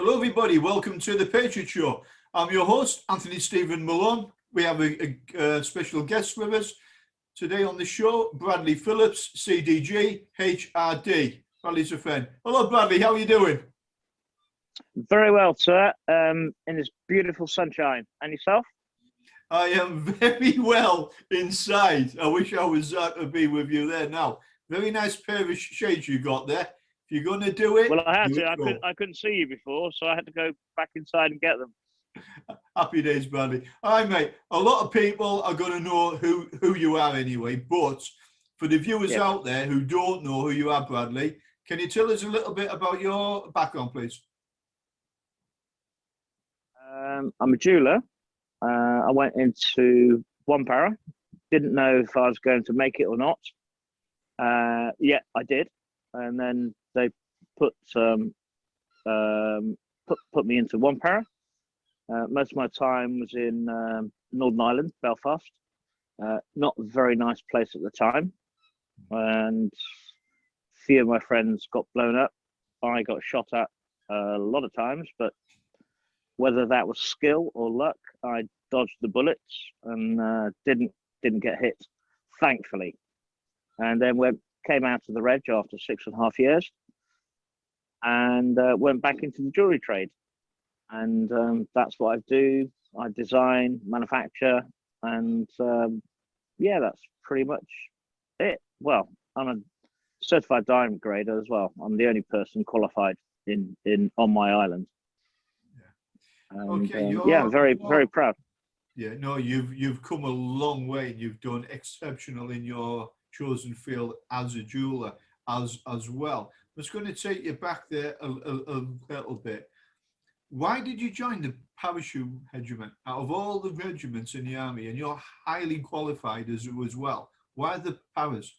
Hello, everybody. Welcome to the Patriot Show. I'm your host, Anthony Stephen Malone. We have a special guest with us today on the show, Bradley Phillips CDG, HRD. Bradley's a friend. Hello, Bradley. How are you doing? Very well, sir. In this beautiful sunshine. And yourself? I am very well inside. I wish I was to be with you there now. Very nice pair of shades you got there. If you're going to do it, well, I had to. I couldn't see you before, so I had to go back inside and get them. Happy days, Bradley. All right, mate. A lot of people are going to know who you are anyway, but for the viewers out there who don't know who you are, Bradley, can you tell us a little bit about your background, please? I'm a jeweller. I went into one para. Didn't know if I was going to make it or not. Yeah, I did. And then they put me into one para. Most of my time was in Northern Ireland, Belfast. Not a very nice place at the time. And a few of my friends got blown up. I got shot at a lot of times, but whether that was skill or luck, I dodged the bullets and didn't get hit, thankfully. And then came out of the reg after 6.5 years and went back into the jewellery trade. And that's what I do. I design, manufacture, and yeah, that's pretty much it. Well, I'm a certified diamond grader as well. I'm the only person qualified on my island. And, okay, yeah, very proud. Yeah, no, you've come a long way. You've done exceptional in your chosen field as a jeweler as well. I was going to take you back there a little bit. Why did you join the Parachute Regiment out of all the regiments in the army, and you're highly qualified as well? Why the Paras?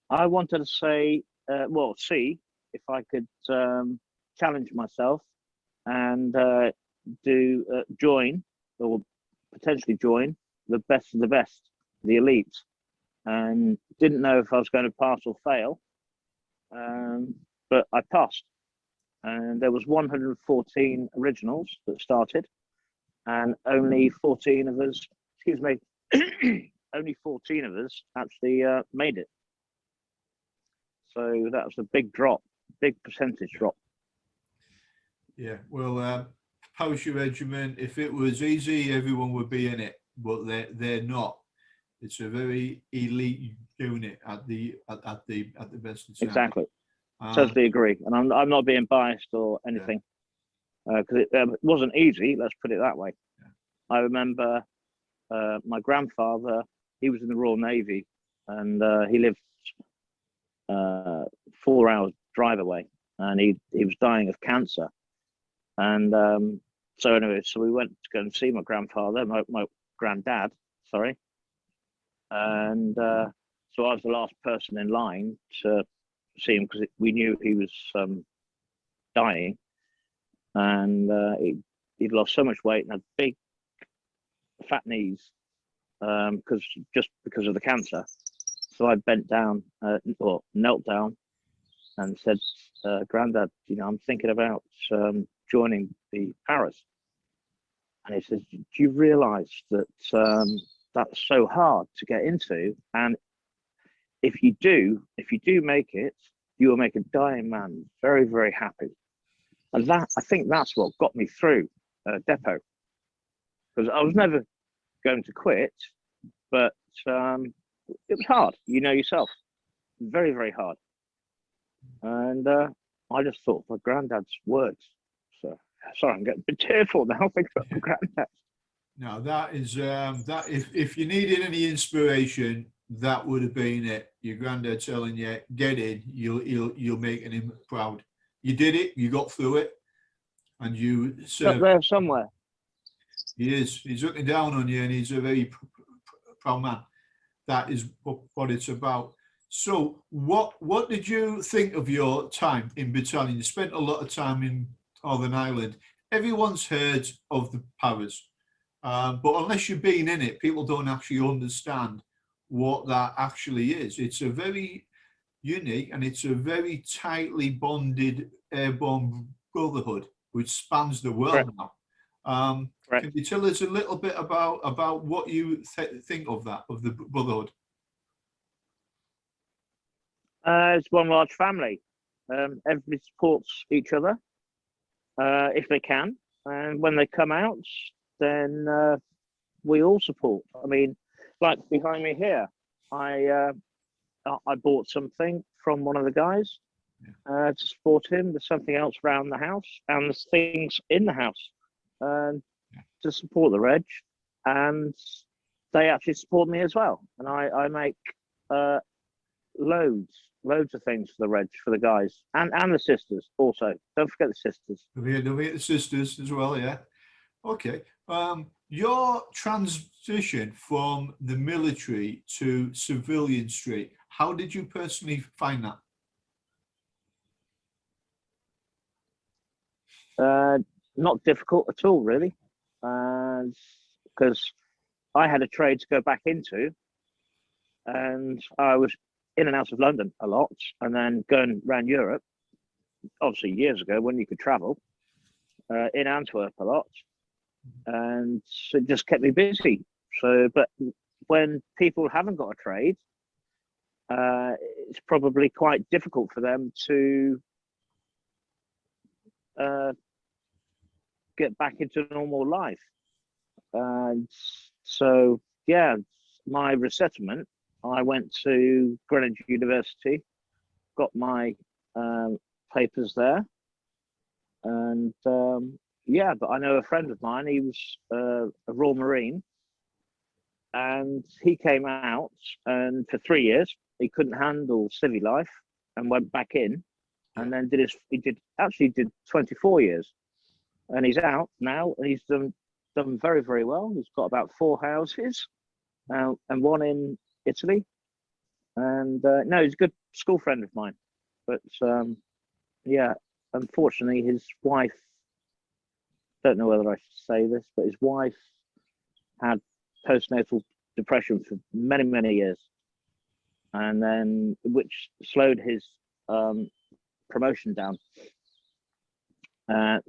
I wanted to say, see if I could challenge myself and join or potentially join the best of the best, the elites, and didn't know if I was going to pass or fail, but I passed. And there was 114 originals that started, and only 14 of us, only 14 of us actually made it. So that was a big drop, big percentage drop. Yeah, well, Parachute Regiment, if it was easy, everyone would be in it, but they're not. It's a very elite unit at the best of times. Exactly. Totally agree, and I'm not being biased or anything, because it wasn't easy. Let's put it that way. Yeah. I remember my grandfather. He was in the Royal Navy, and he lived 4 hours drive away, and he was dying of cancer. And so anyway, so we went to go and see my grandfather, my granddad, sorry, and so I was the last person in line to see him because we knew he was dying, and he'd lost so much weight and had big fat knees because of the cancer. So I bent down or knelt down and said, Granddad, I'm thinking about joining the Paras. And he says, do you realize that that's so hard to get into, and if you do make it, you will make a dying man very, very happy. And I think that's what got me through depot, because I was never going to quit, but it was hard, yourself, very, very hard. And I just thought my granddad's words. So sorry, I'm getting a bit tearful now thinking about my granddad. No, that is that. If you needed any inspiration, that would have been it. Your granddad telling you, "Get in. You're making him proud." You did it. You got through it, and you served. Up there somewhere. He is. He's looking down on you, and he's a very proud man. That is what it's about. So, what did you think of your time in battalion? You spent a lot of time in Northern Ireland. Everyone's heard of the Paras. But unless you've been in it, people don't actually understand what that actually is. It's a very unique and it's a very tightly bonded airborne brotherhood, which spans the world Correct. now. Correct. Can you tell us a little bit about what you think of that, of the brotherhood? It's one large family. Everybody supports each other if they can, and when they come out, then we all support. I mean, like behind me here, I bought something from one of the guys to support him. There's something else around the house, and there's things in the house to support the reg, and they actually support me as well. And I make loads of things for the reg, for the guys, and the sisters also. Don't forget the sisters. Don't forget the sisters as well, yeah. Okay. Your transition from the military to civilian street, how did you personally find that? Not difficult at all, really, because I had a trade to go back into, and I was in and out of London a lot, and then going around Europe, obviously years ago when you could travel, in Antwerp a lot, and it just kept me busy. So, but when people haven't got a trade, it's probably quite difficult for them to get back into normal life. And so, yeah, my resettlement, I went to Greenwich University, got my papers there, and yeah, but I know a friend of mine, he was a Royal Marine, and he came out, and for 3 years, he couldn't handle civvy life and went back in, and then he did 24 years, and he's out now, and he's done very, very well. He's got about 4 houses and one in Italy, and no, he's a good school friend of mine, but yeah, unfortunately his wife, don't know whether I should say this, but his wife had postnatal depression for many, many years, and then which slowed his promotion down.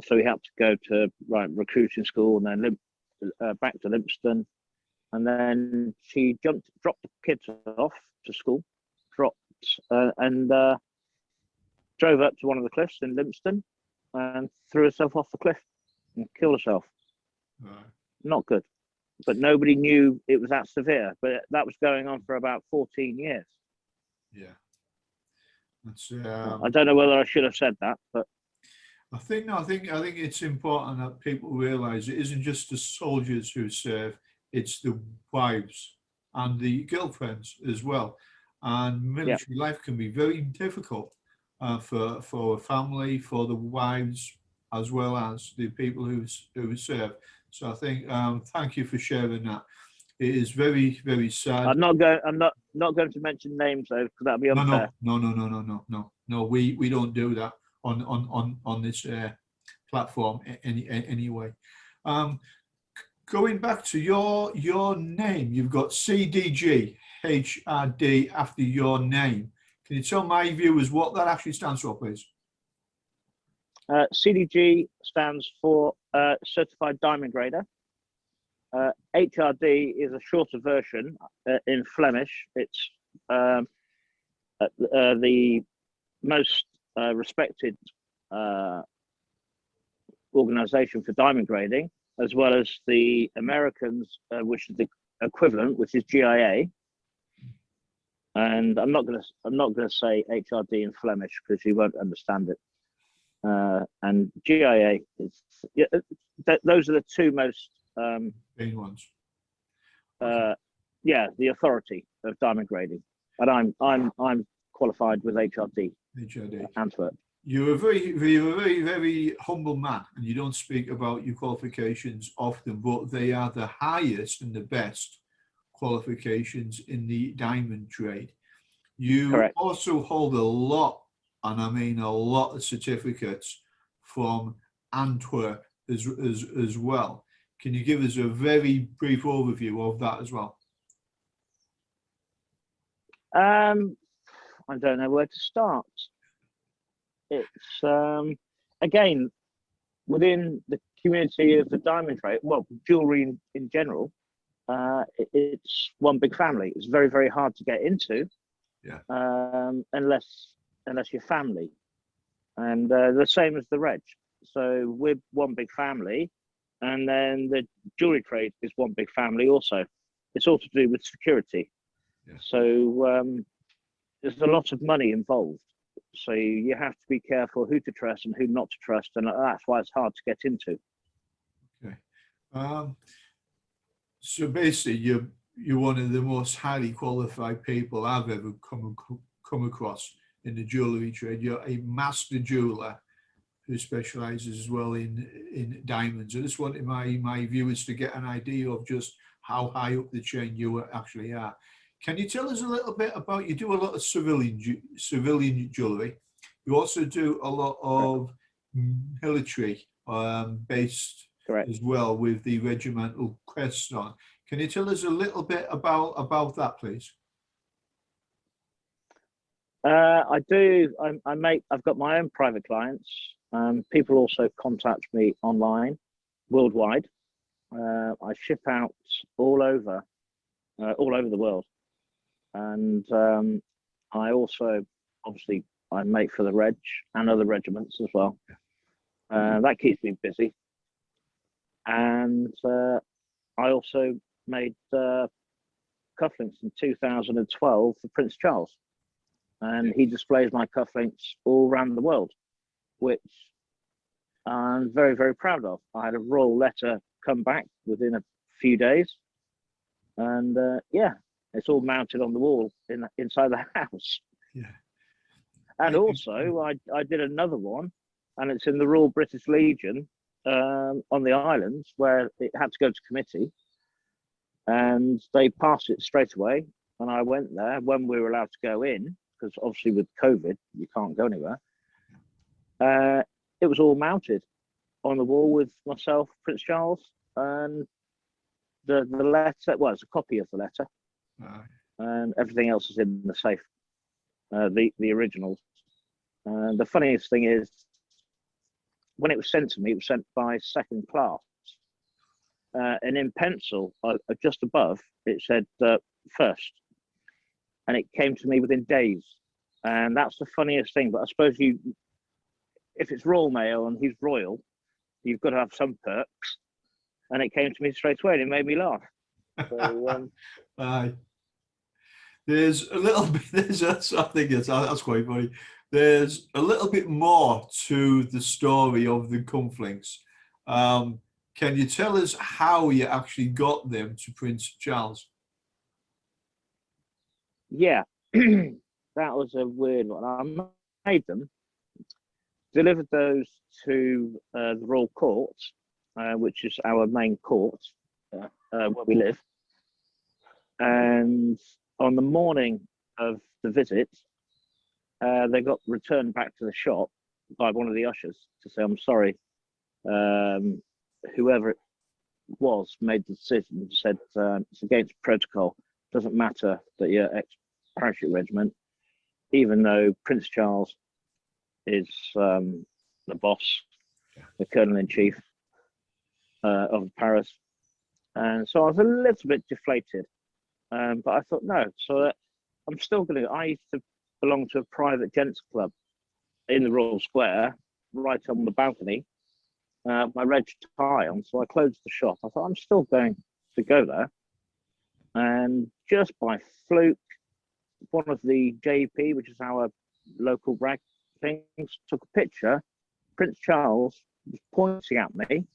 So he had to go to recruiting school, and then back to Limpston, and then she dropped the kids off to school, and drove up to one of the cliffs in Limpston and threw herself off the cliff and killed herself. Right. Not good, but nobody knew it was that severe. But that was going on for about 14 years. Yeah, that's. I don't know whether I should have said that, but I think it's important that people realise it isn't just the soldiers who serve; it's the wives and the girlfriends as well. And military life can be very difficult for a family, for the wives, as well as the people who serve. So I think thank you for sharing that. It is very, very sad. I'm not going to mention names though, because that'd be unfair. No. We don't do that on this platform anyway. Going back to your name, you've got CDG, HRD after your name. Can you tell my viewers what that actually stands for, please? CDG stands for Certified Diamond Grader. HRD is a shorter version in Flemish. It's the most respected organization for diamond grading, as well as the Americans, which is the equivalent, which is GIA. And I'm not gonna say HRD in Flemish because you won't understand it. And GIA is those are the two most main ones. Yeah, the authority of diamond grading, and I'm qualified with HRD. Antwerp. You're a very humble man, and you don't speak about your qualifications often, but they are the highest and the best qualifications in the diamond trade. You Correct. Also hold a lot, and I mean a lot of certificates from Antwerp as well. Can you give us a very brief overview of that as well? I don't know where to start. It's again, within the community of the diamond trade, well, jewellery in general, it's one big family. It's very, very hard to get into, unless you're family. And the same as the reg. So we're one big family, and then the jewellery trade is one big family also. It's all to do with security. Yeah. So there's a lot of money involved. So you have to be careful who to trust and who not to trust, and that's why it's hard to get into. Okay. So basically, you're one of the most highly qualified people I've ever come across in the jewellery trade. You're a master jeweller who specialises as well in diamonds. I just wanted my viewers to get an idea of just how high up the chain you actually are. Can you tell us a little bit about, you do a lot of civilian jewellery. You also do a lot of military based as well, with the regimental crest on. Can you tell us a little bit about that, please? I do. I've got my own private clients. People also contact me online, worldwide. I ship out all over the world, and I also obviously I make for the Reg and other regiments as well. That keeps me busy, and I also made cufflinks in 2012 for Prince Charles, and he displays my cufflinks all around the world, which I'm very, very proud of. I had a royal letter come back within a few days, and it's all mounted on the wall inside the house. Yeah. And also I did another one, and it's in the Royal British Legion on the islands, where it had to go to committee, and they passed it straight away. And I went there when we were allowed to go in, because obviously with COVID you can't go anywhere. It was all mounted on the wall with myself, Prince Charles, and the letter. Well, it's a copy of the letter, and everything else is in the safe. The originals. The funniest thing is, when it was sent to me, it was sent by second class, and in pencil just above it said first, and it came to me within days. And that's the funniest thing. But I suppose if it's Royal Mail and he's royal, you've got to have some perks. And it came to me straight away, and it made me laugh. So, there's a little bit. I think that's quite funny. There's a little bit more to the story of the cufflinks. Can you tell us how you actually got them to Prince Charles? Yeah, that was a weird one. I made them, delivered those to the Royal Court, which is our main court where we live. And on the morning of the visit, they got returned back to the shop by one of the ushers to say, "I'm sorry, whoever it was made the decision, said it's against protocol. Doesn't matter that you're ex-Patriot regiment, even though Prince Charles is the boss, the colonel-in-chief of Paris." And so I was a little bit deflated, but I thought, no. So I'm still going to. I used to belong to a private gents club in the Royal Square, right on the balcony. My reg tie on, so I closed the shop. I thought, I'm still going to go there. And just by fluke, one of the JP, which is our local rag things, took a picture. Prince Charles was pointing at me.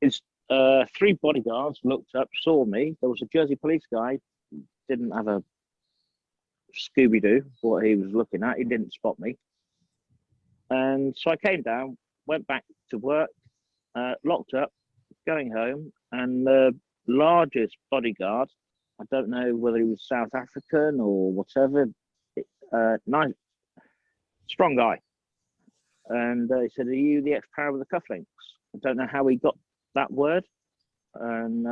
His 3 bodyguards looked up, saw me. There was a Jersey police guy, didn't have a Scooby-Doo, what he was looking at. He didn't spot me. And so I came down, went back to work, locked up, going home, and the largest bodyguard, I don't know whether he was South African or whatever, nice, strong guy. And he said, "Are you the ex-para with the cufflinks?" I don't know how he got that word. And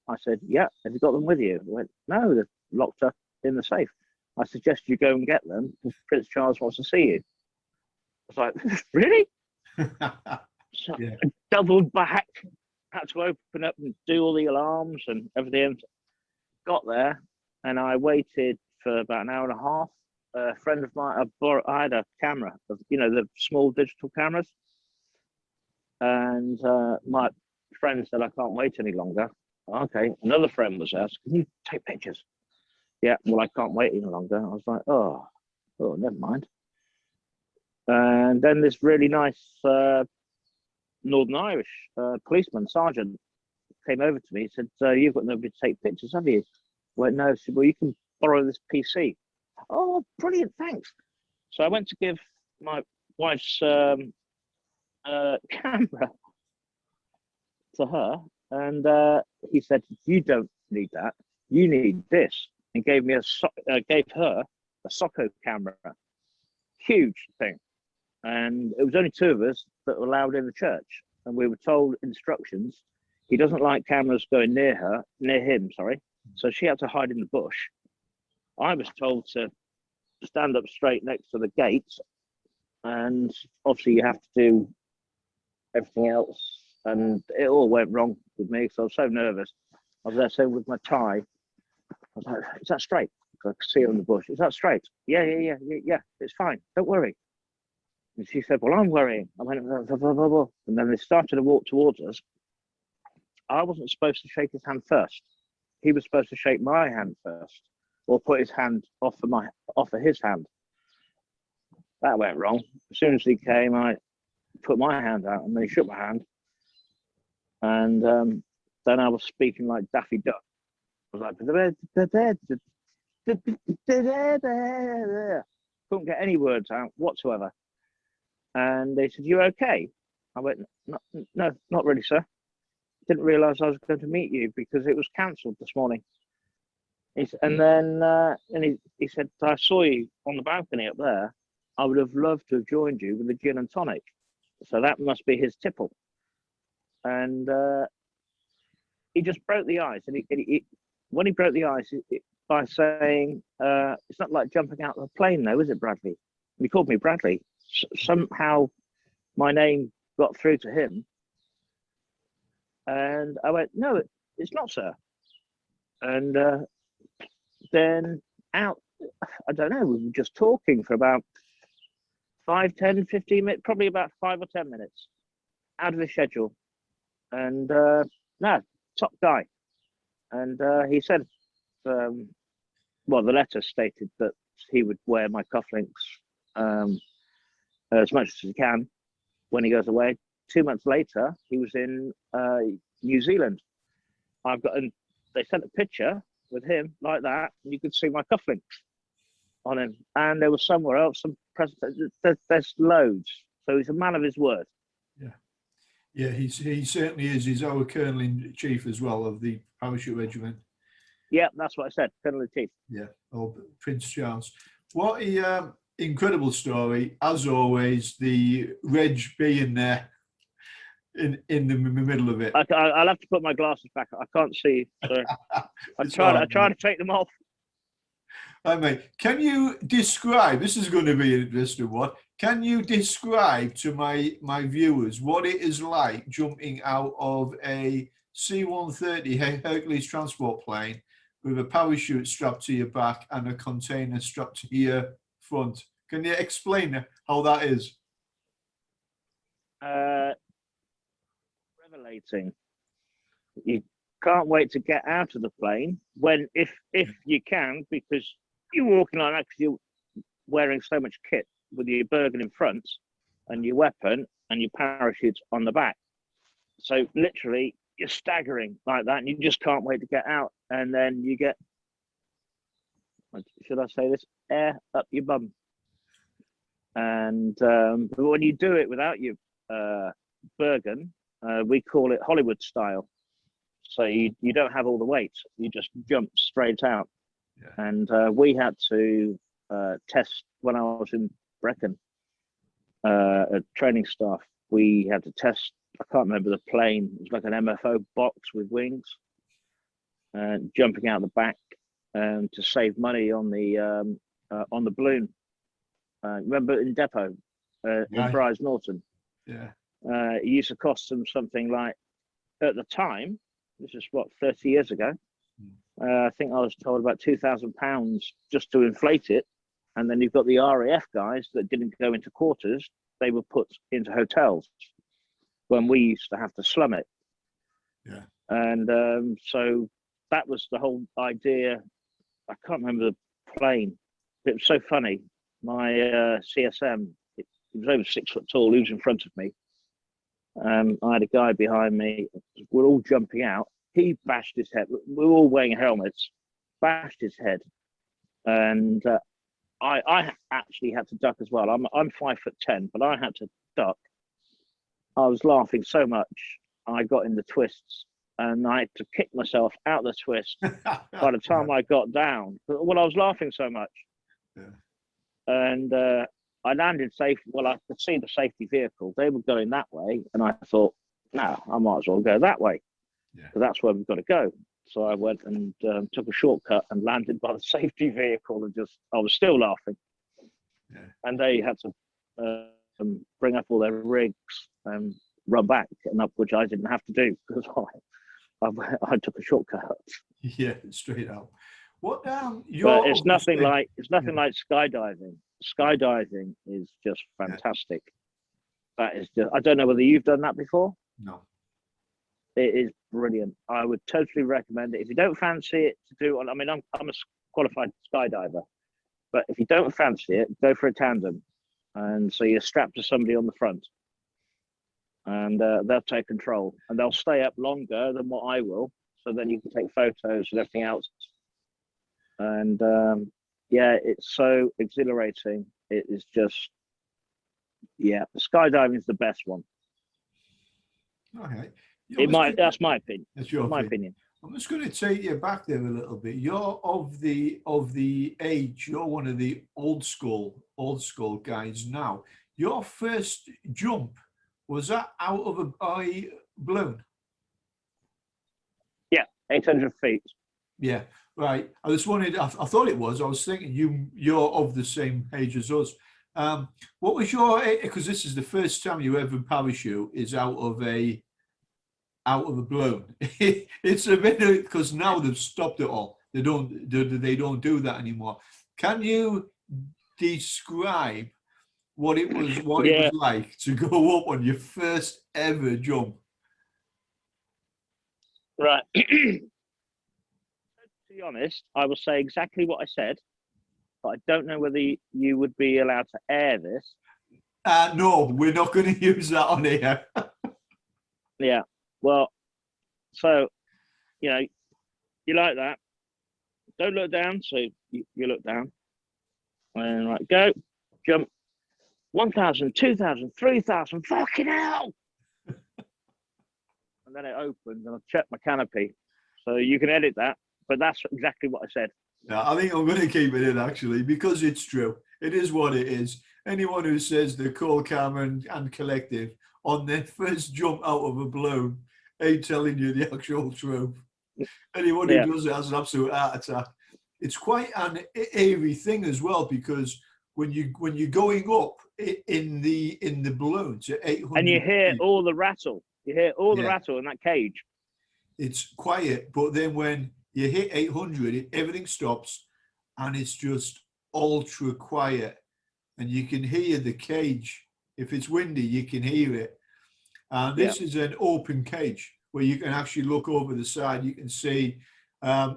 I said, "Yeah, have you got them with you?" He went, "No, they're locked up in the safe." I suggest you go and get them. Prince Charles wants to see you. I was like, "Really?" So Yeah. I doubled back, had to open up and do all the alarms and everything. Got there, and I waited for about an hour and a half. A friend of mine, I had a camera, the small digital cameras, and my friend said, I can't wait any longer. Okay, another friend was asked, can you take pictures? Yeah, well, I can't wait any longer. I was like, oh, never mind. And then this really nice Northern Irish policeman, sergeant, came over to me. He said, you've got nobody to take pictures, have you? I went, no. He said, well, you can borrow this PC. Oh, brilliant, thanks. So I went to give my wife's camera to her, and he said, you don't need that. You need this. And gave her a Socko camera. Huge thing. And it was only two of us that were allowed in the church. And we were told instructions. He doesn't like cameras going near him. So she had to hide in the bush. I was told to stand up straight next to the gates. And obviously you have to do everything else. And it all went wrong with me. So I was so nervous. I was there saying with my tie, I was like, is that straight? I could see her in the bush. Is that straight? Yeah. It's fine. Don't worry. And she said, well, I'm worrying. I went, blah, blah, blah, blah. And then they started to walk towards us. I wasn't supposed to shake his hand first. He was supposed to shake my hand first, or put his hand off of his hand. That went wrong. As soon as he came, I put my hand out, and then he shook my hand. And then I was speaking like Daffy Duck. I was like, couldn't get any words out whatsoever. And they said, you okay? I went, no, not really, sir. Didn't realise I was going to meet you because it was cancelled this morning. And then he said, I saw you on the balcony up there. I would have loved to have joined you with a gin and tonic. So that must be his tipple. And he just broke the ice. And when he broke the ice, by saying, it's not like jumping out of a plane though, is it, Bradley? And he called me Bradley. Somehow my name got through to him. And I went, no, it's not, sir. And then out, I don't know, we were just talking for about 5, 10, 15 minutes, probably about 5 or 10 minutes out of the schedule. And no, top guy. And he said, well, the letter stated that he would wear my cufflinks as much as he can when he goes away. 2 months later, he was in New Zealand. They sent a picture with him like that, and you could see my cufflinks on him. And there was somewhere else, some presentation. There's loads. So he's a man of his word. Yeah, he certainly is. He's our Colonel in Chief as well of the Parachute Regiment. Yeah, that's what I said, Colonel in Chief. Yeah, Prince Charles. What a incredible story, as always. The Reg being there in the middle of it. I'll have to put my glasses back. I can't see. So I try to take them off. Right, mate. Can you describe? This is going to be an interesting one. Can you describe to my viewers what it is like jumping out of a C-130 Hercules transport plane with a parachute strapped to your back and a container strapped to your front? Can you explain how that is? Revelating. You can't wait to get out of the plane when, if you can, because you're walking like that because you're wearing so much kit with your Bergen in front and your weapon and your parachute on the back. So literally you're staggering like that and you just can't wait to get out. And then you get, should I say this, air up your bum. And but when you do it without your Bergen, we call it Hollywood style. So you don't have all the weight, you just jump straight out. Yeah. And we had to test when I was in Brecon at training staff. We had to test, I can't remember the plane, it was like an MFO box with wings, jumping out the back to save money on the balloon. Remember in Depot, in Bryce Norton? Yeah. It used to cost them something like, at the time, this is what, 30 years ago, I think I was told about £2,000 just to inflate it. And then you've got the RAF guys that didn't go into quarters, they were put into hotels when we used to have to slum it. Yeah. And so that was the whole idea. I can't remember the plane. It was so funny. My CSM, he was over 6 foot tall, he was in front of me. I had a guy behind me. We're all jumping out. He bashed his head. We were all wearing helmets. Bashed his head, and I actually had to duck as well. I'm 5'10", but I had to duck. I was laughing so much, I got in the twists, and I had to kick myself out the twist. By the time I got down, well, I was laughing so much, and I landed safe. Well, I could see the safety vehicle. They were going that way, and I thought, no, I might as well go that way, because that's where we've got to go. So I went and took a shortcut and landed by the safety vehicle, and I was still laughing. Yeah. And they had to bring up all their rigs and run back and up, which I didn't have to do because I took a shortcut. Yeah, straight up. What but it's nothing like skydiving. Skydiving is just fantastic. That is just, I don't know whether you've done that before. No. It is brilliant. I would totally recommend it. If you don't fancy it to do, I mean, I'm a qualified skydiver, but if you don't fancy it, go for a tandem. And so you're strapped to somebody on the front, and they'll take control, and they'll stay up longer than what I will. So then you can take photos and everything else. And yeah, it's so exhilarating. It is just, skydiving is the best one. Okay. That's my opinion. That's your opinion. I'm just going to take you back there a little bit. You're of the age. You're one of the old school guys now. Your first jump, was that out of a balloon? Yeah, 800 feet. Yeah, right. I just wanted. I thought it was. I was thinking you're of the same age as us. What was your? Because this is the first time you ever parachute is out of a balloon. It's a bit, because now they've stopped it all. They don't do that anymore. Can you describe what it was it was like to go up on your first ever jump? Right. To be honest, I will say exactly what I said, but I don't know whether you would be allowed to air this. No, we're not going to use that on here. Yeah. Well, so, you like that. Don't look down, so you look down. And right, go, jump. 1,000, 2,000, 3,000, fucking hell! And then it opens, and I checked my canopy. So you can edit that, but that's exactly what I said. Yeah, I think I'm going to keep it in, actually, because it's true. It is what it is. Anyone who says they're cool, calm, and collective on their first jump out of a balloon ain't telling you the actual truth. Anyone who does it has an absolute heart attack. It's quite an eerie thing as well, because when you're going up in the balloon to 800, and you hear all the rattle. You hear all the rattle in that cage. It's quiet, but then when you hit 800, everything stops, and it's just ultra quiet, and you can hear the cage. If it's windy, you can hear it. And this is an open cage where you can actually look over the side. You can see,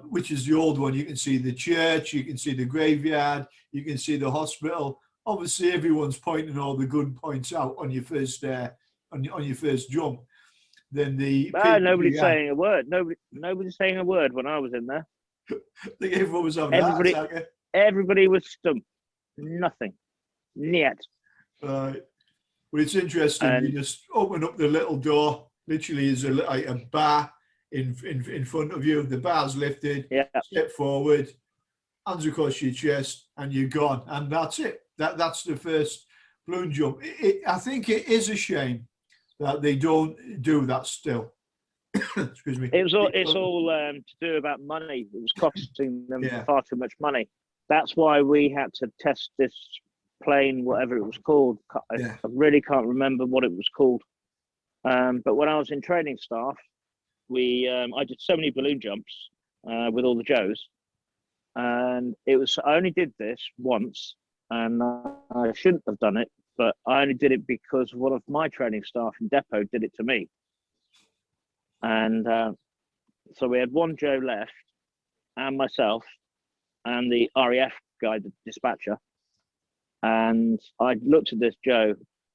which is the old one. You can see the church. You can see the graveyard. You can see the hospital. Obviously, everyone's pointing all the good points out on your first on your first jump. Then nobody's saying a word. Nobody's saying a word when I was in there. I think everyone was having a heart attack. Everybody was stumped. Nothing. Yet. Right. Well, it's interesting. You just open up the little door. Literally, is like a bar in front of you. The bar's lifted. Yeah. Step forward, hands across your chest, and you're gone. And that's it. That's the first balloon jump. I think it is a shame that they don't do that still. Excuse me. It's all to do about money. It was costing them far too much money. That's why we had to test this plane, whatever it was called. I really can't remember what it was called. But when I was in training staff, I did so many balloon jumps with all the Joes, and I only did this once, and I shouldn't have done it, but I only did it because one of my training staff in depot did it to me. And so we had one Joe left, and myself, and the RAF guy, the dispatcher. And I looked at this Joe,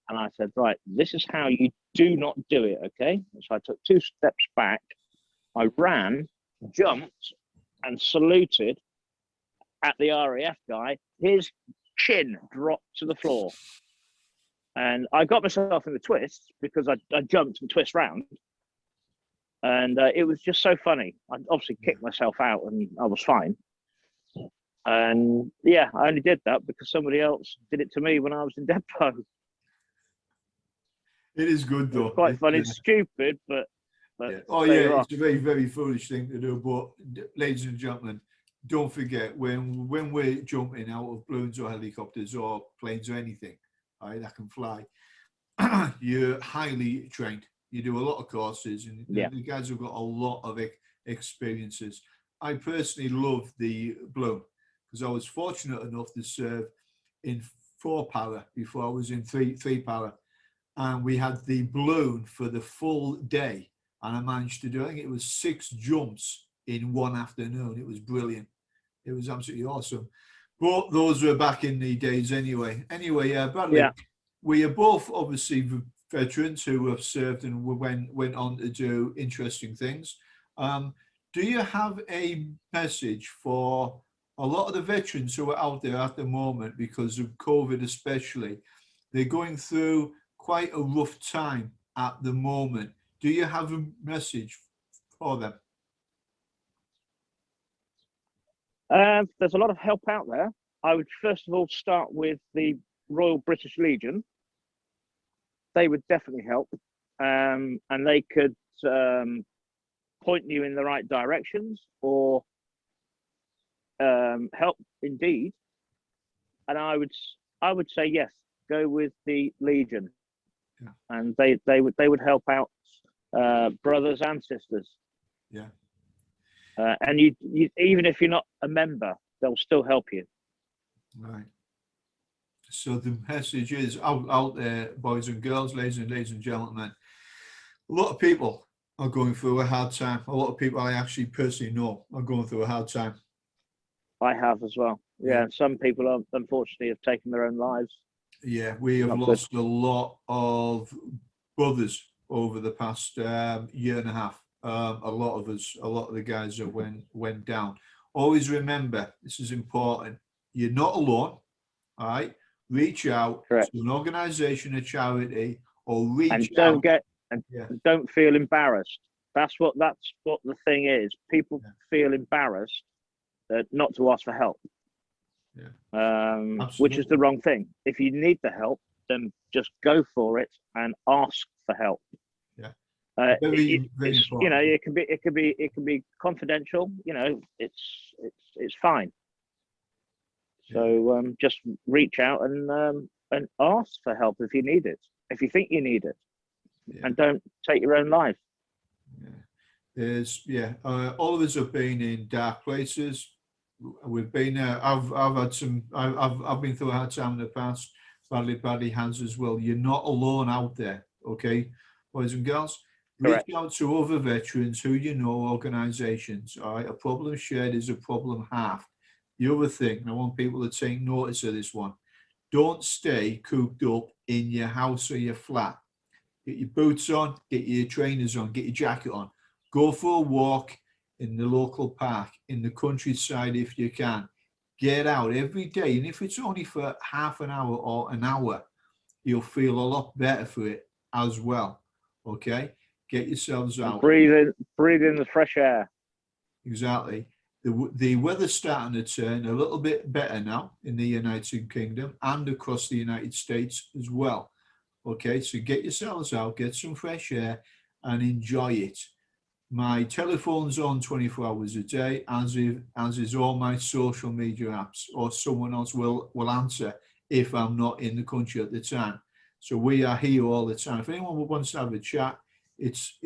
and I said, right, this is how you do not do it, okay? So I took 2 steps back, I ran, jumped, and saluted at the RAF guy. His chin dropped to the floor. And I got myself in the twist because I jumped and twist round. And it was just so funny. I obviously kicked myself out and I was fine. And yeah, I only did that because somebody else did it to me when I was in depot. It is good though. It's quite funny. It's stupid, but yeah. Oh yeah, it's a very, very foolish thing to do. But ladies and gentlemen, don't forget when we're jumping out of balloons or helicopters or planes or anything, right, that can fly, you're highly trained. You do a lot of courses, and the guys have got a lot of experiences. I personally love the balloon because I was fortunate enough to serve in 4 para before I was in 3 para, and we had the balloon for the full day, and I managed to do, I think it was 6 jumps in one afternoon. It was brilliant. It was absolutely awesome. But those were back in the days anyway. Anyway, Bradley, we are both obviously veterans who have served and went on to do interesting things. Do you have a message for a lot of the veterans who are out there at the moment because of COVID especially? They're going through quite a rough time at the moment. Do you have a message for them? There's a lot of help out there. I would first of all start with the Royal British Legion. They would definitely help, and they could point you in the right directions or help indeed. And I would say yes, go with the Legion, and they would help out brothers and sisters. Yeah. And you even if you're not a member, they'll still help you. Right. So the message is out there, boys and girls, ladies and gentlemen. A lot of people are going through a hard time. A lot of people I actually personally know are going through a hard time. I have as well. Yeah, some people unfortunately have taken their own lives. Yeah, we have lost a lot of brothers over the past year and a half. A lot of the guys that went down. Always remember, this is important. You're not alone. All right. Reach out to an organisation, a charity, or don't feel embarrassed. That's what the thing is. People feel embarrassed not to ask for help. Yeah. Which is the wrong thing. If you need the help, then just go for it and ask for help. Yeah. Very you know, it can be confidential. You know, it's fine. So just reach out and ask for help if you need it, if you think you need it, and don't take your own life. All of us have been in dark places. We've been I've been through a hard time in the past. Bradley has as well. You're not alone out there, okay, boys and girls. Reach out to other veterans who you know, organisations. All right, a problem shared is a problem halved. The other thing, and I want people to take notice of this one, don't stay cooped up in your house or your flat. Get your boots on, get your trainers on, get your jacket on. Go for a walk in the local park, in the countryside if you can. Get out every day, and if it's only for half an hour or an hour, you'll feel a lot better for it as well, okay? Get yourselves out. Breathe in the fresh air. Exactly. The weather's starting to turn a little bit better now in the United Kingdom and across the United States as well. Okay, so get yourselves out, get some fresh air and enjoy it. My telephone's on 24 hours a day, as is all my social media apps, or someone else will answer if I'm not in the country at the time. So we are here all the time. If anyone wants to have a chat, it's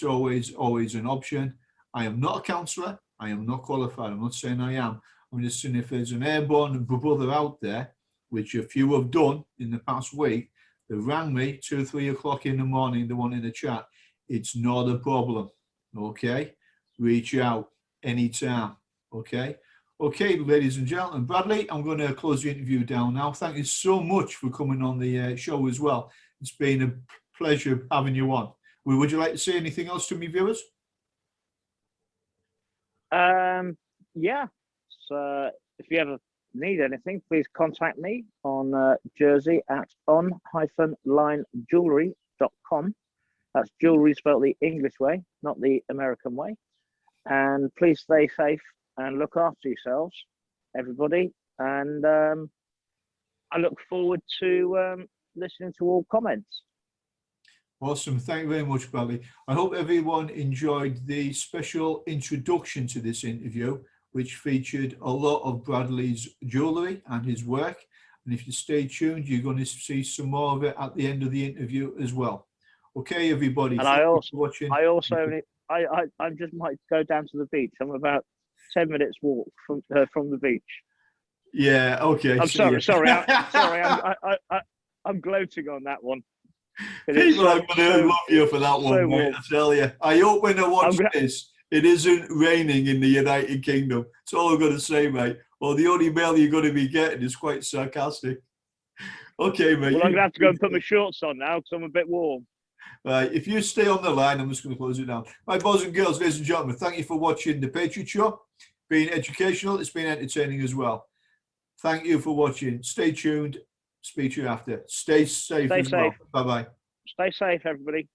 always an option. I am not a counsellor. I am not qualified. I'm not saying I am. I'm just saying if there's an airborne brother out there, which a few have done in the past week, they rang me 2 or 3 o'clock in the morning, they wanted a chat. It's not a problem. Okay? Reach out anytime. Okay? Okay, ladies and gentlemen. Bradley, I'm going to close the interview down now. Thank you so much for coming on the show as well. It's been a pleasure having you on. Would you like to say anything else to me viewers? Yeah. So if you ever need anything, please contact me on Jersey at on-linejewellery.com. That's jewellery spelled the English way, not the American way. And please stay safe and look after yourselves, everybody. And I look forward to listening to all comments. Awesome. Thank you very much, Bradley. I hope everyone enjoyed the special introduction to this interview, which featured a lot of Bradley's jewellery and his work. And if you stay tuned, you're going to see some more of it at the end of the interview as well. Okay, everybody. And I just might go down to the beach. I'm about 10 minutes walk from the beach. Yeah. Okay. I'm sorry. I'm gloating on that one. People are going to love you for that one, mate. I tell you. I hope when I watch this, it isn't raining in the United Kingdom. That's all I'm going to say, mate. Or the only mail you're going to be getting is quite sarcastic. Okay, mate. Well, I'm going to have to go and put my shorts on now because I'm a bit warm. Right, if you stay on the line, I'm just going to close it down. My boys and girls, ladies and gentlemen, thank you for watching the Patriot Show. It's been educational. It's been entertaining as well. Thank you for watching. Stay tuned. Speak to you after. Stay safe as well. Bye-bye. Stay safe, everybody.